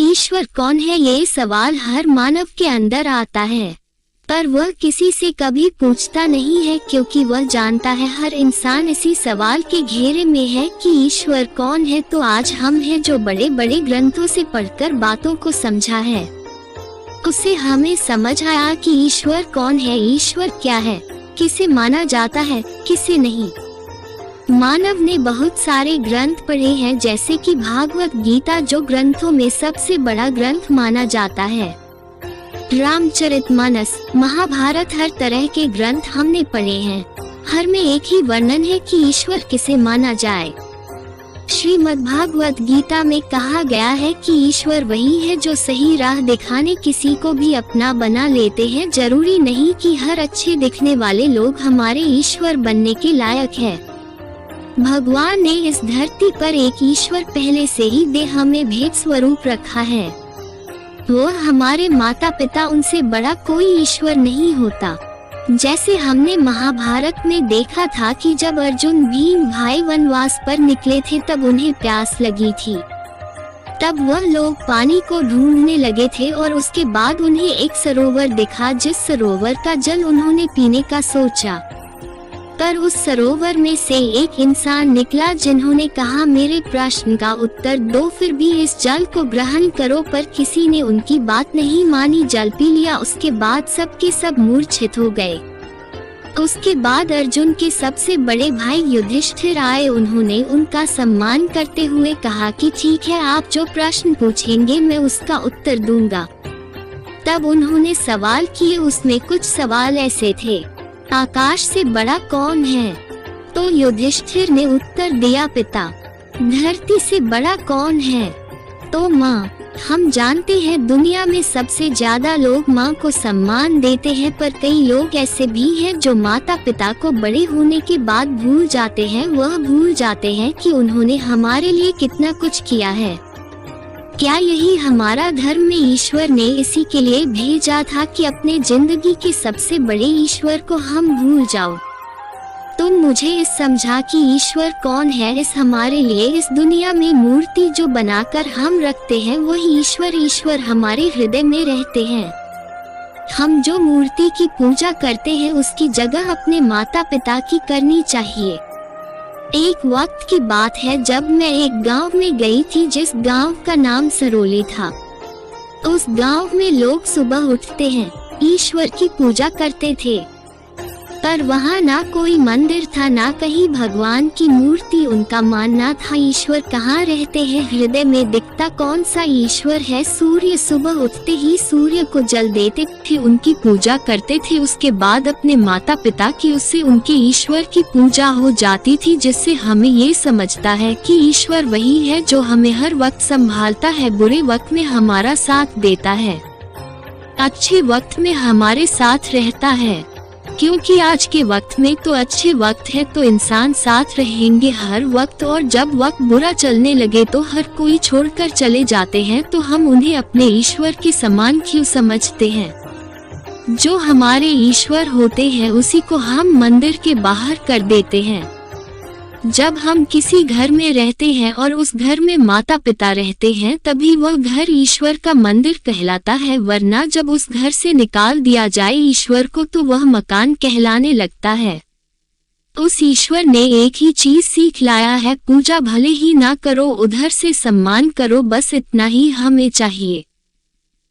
ईश्वर कौन है, ये सवाल हर मानव के अंदर आता है, पर वह किसी से कभी पूछता नहीं है क्योंकि वह जानता है हर इंसान इसी सवाल के घेरे में है कि ईश्वर कौन है। तो आज हम हैं जो बड़े बड़े ग्रंथों से पढ़कर बातों को समझा है, उससे हमें समझ आया कि ईश्वर कौन है, ईश्वर क्या है, किसे माना जाता है, किसे नहीं। मानव ने बहुत सारे ग्रंथ पढ़े हैं, जैसे कि भागवत गीता जो ग्रंथों में सबसे बड़ा ग्रंथ माना जाता है, रामचरितमानस, महाभारत, हर तरह के ग्रंथ हमने पढ़े हैं। हर में एक ही वर्णन है कि ईश्वर किसे माना जाए। श्रीमद्भागवत गीता में कहा गया है कि ईश्वर वही है जो सही राह दिखाने किसी को भी अपना बना लेते हैं। जरूरी नहीं कि हर अच्छे दिखने वाले लोग हमारे ईश्वर बनने के लायक है। भगवान ने इस धरती पर एक ईश्वर पहले से ही देह में भेद स्वरूप रखा है। वो हमारे माता पिता, उनसे बड़ा कोई ईश्वर नहीं होता। जैसे हमने महाभारत में देखा था कि जब अर्जुन भीम भाई वनवास पर निकले थे तब उन्हें प्यास लगी थी। तब वह लोग पानी को ढूंढने लगे थे और उसके बाद उन्हें एक सरोवर दिखा, जिस सरोवर का जल उन्होंने पीने का सोचा, पर उस सरोवर में से एक इंसान निकला जिन्होंने कहा मेरे प्रश्न का उत्तर दो, फिर भी इस जल को ग्रहण करो। पर किसी ने उनकी बात नहीं मानी, जल पी लिया। उसके बाद सबके सब मूर्छित हो गए। उसके बाद अर्जुन के सबसे बड़े भाई युधिष्ठिर आए। उन्होंने उनका सम्मान करते हुए कहा कि ठीक है, आप जो प्रश्न पूछेंगे मैं उसका उत्तर दूंगा। तब उन्होंने सवाल किए, उसमें कुछ सवाल ऐसे थे, आकाश से बड़ा कौन है? तो युधिष्ठिर ने उत्तर दिया पिता। धरती से बड़ा कौन है? तो माँ। हम जानते हैं दुनिया में सबसे ज्यादा लोग माँ को सम्मान देते हैं, पर कई लोग ऐसे भी हैं जो माता पिता को बड़े होने के बाद भूल जाते हैं। वह भूल जाते हैं कि उन्होंने हमारे लिए कितना कुछ किया है। क्या यही हमारा धर्म में ईश्वर ने इसी के लिए भेजा था कि अपने जिंदगी के सबसे बड़े ईश्वर को हम भूल जाओ? तुम मुझे इस समझा कि ईश्वर कौन है। इस हमारे लिए इस दुनिया में मूर्ति जो बनाकर हम रखते हैं वही ईश्वर हमारे हृदय में रहते हैं। हम जो मूर्ति की पूजा करते हैं उसकी जगह अपने माता पिता की करनी चाहिए। एक वक्त की बात है जब मैं एक गांव में गई थी जिस गांव का नाम सरौली था। उस गांव में लोग सुबह उठते हैं, ईश्वर की पूजा करते थे, पर वहाँ ना कोई मंदिर था, ना कहीं भगवान की मूर्ति। उनका मानना था ईश्वर कहाँ रहते हैं, हृदय में दिखता कौन सा ईश्वर है। सूर्य सुबह उठते ही सूर्य को जल देते थे, उनकी पूजा करते थे। उसके बाद अपने माता पिता की, उससे उनके ईश्वर की पूजा हो जाती थी, जिससे हमें ये समझता है कि ईश्वर वही है जो हमें हर वक्त संभालता है, बुरे वक्त में हमारा साथ देता है, अच्छे वक्त में हमारे साथ रहता है। क्योंकि आज के वक्त में तो अच्छे वक्त है तो इंसान साथ रहेंगे हर वक्त, और जब वक्त बुरा चलने लगे तो हर कोई छोड़कर चले जाते हैं। तो हम उन्हें अपने ईश्वर के समान क्यों समझते हैं? जो हमारे ईश्वर होते हैं उसी को हम मंदिर के बाहर कर देते हैं। जब हम किसी घर में रहते हैं और उस घर में माता पिता रहते हैं तभी वह घर ईश्वर का मंदिर कहलाता है, वरना जब उस घर से निकाल दिया जाए ईश्वर को तो वह मकान कहलाने लगता है। उस ईश्वर ने एक ही चीज सीख लाया है, पूजा भले ही ना करो, उधर से सम्मान करो, बस इतना ही हमें चाहिए।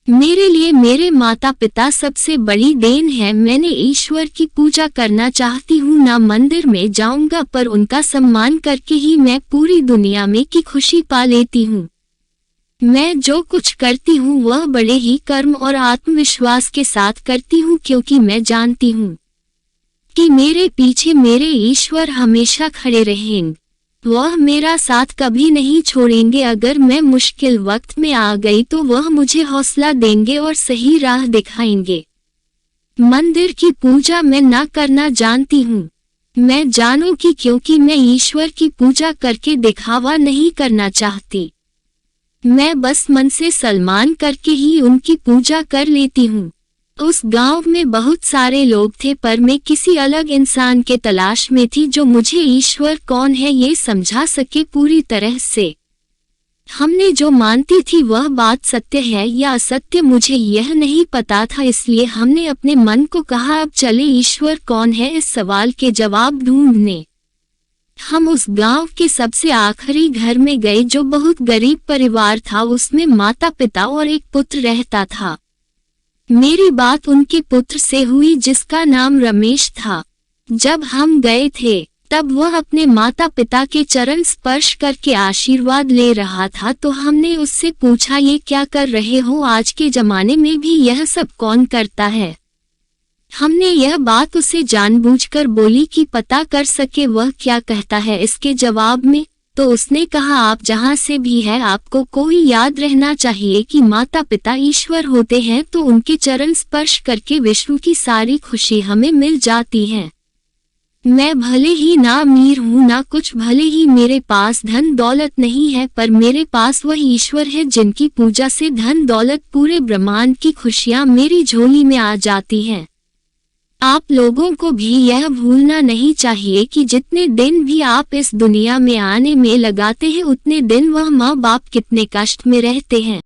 मेरे लिए मेरे माता पिता सबसे बड़ी देन है। मैंने ईश्वर की पूजा करना चाहती हूँ, ना मंदिर में जाऊंगा, पर उनका सम्मान करके ही मैं पूरी दुनिया में की खुशी पा लेती हूँ। मैं जो कुछ करती हूँ वह बड़े ही कर्म और आत्मविश्वास के साथ करती हूँ, क्योंकि मैं जानती हूँ कि मेरे पीछे मेरे ईश्वर हमेशा खड़े रहेंगे। वह मेरा साथ कभी नहीं छोड़ेंगे। अगर मैं मुश्किल वक्त में आ गई तो वह मुझे हौसला देंगे और सही राह दिखाएंगे। मंदिर की पूजा मैं ना करना जानती हूँ। मैं जानूं कि क्योंकि मैं ईश्वर की पूजा करके दिखावा नहीं करना चाहती। मैं बस मन से सलमान करके ही उनकी पूजा कर लेती हूँ। उस गांव में बहुत सारे लोग थे, पर मैं किसी अलग इंसान के तलाश में थी जो मुझे ईश्वर कौन है ये समझा सके पूरी तरह से। हमने जो मानती थी वह बात सत्य है या असत्य मुझे यह नहीं पता था, इसलिए हमने अपने मन को कहा अब चले ईश्वर कौन है इस सवाल के जवाब ढूंढने। हम उस गांव के सबसे आखिरी घर में गए जो बहुत गरीब परिवार था। उसमें माता पिता और एक पुत्र रहता था। मेरी बात उनके पुत्र से हुई जिसका नाम रमेश था। जब हम गए थे तब वह अपने माता पिता के चरण स्पर्श करके आशीर्वाद ले रहा था, तो हमने उससे पूछा ये क्या कर रहे हो, आज के जमाने में भी यह सब कौन करता है। हमने यह बात उसे जानबूझकर बोली कि पता कर सके वह क्या कहता है इसके जवाब में। तो उसने कहा आप जहाँ से भी है आपको कोई याद रहना चाहिए कि माता पिता ईश्वर होते हैं, तो उनके चरण स्पर्श करके विश्व की सारी खुशी हमें मिल जाती है। मैं भले ही ना अमीर हूँ ना कुछ, भले ही मेरे पास धन दौलत नहीं है, पर मेरे पास वह ईश्वर है जिनकी पूजा से धन दौलत पूरे ब्रह्मांड की खुशियाँ मेरी झोली में आ जाती हैं। आप लोगों को भी यह भूलना नहीं चाहिए कि जितने दिन भी आप इस दुनिया में आने में लगाते हैं उतने दिन वह माँ बाप कितने कष्ट में रहते हैं।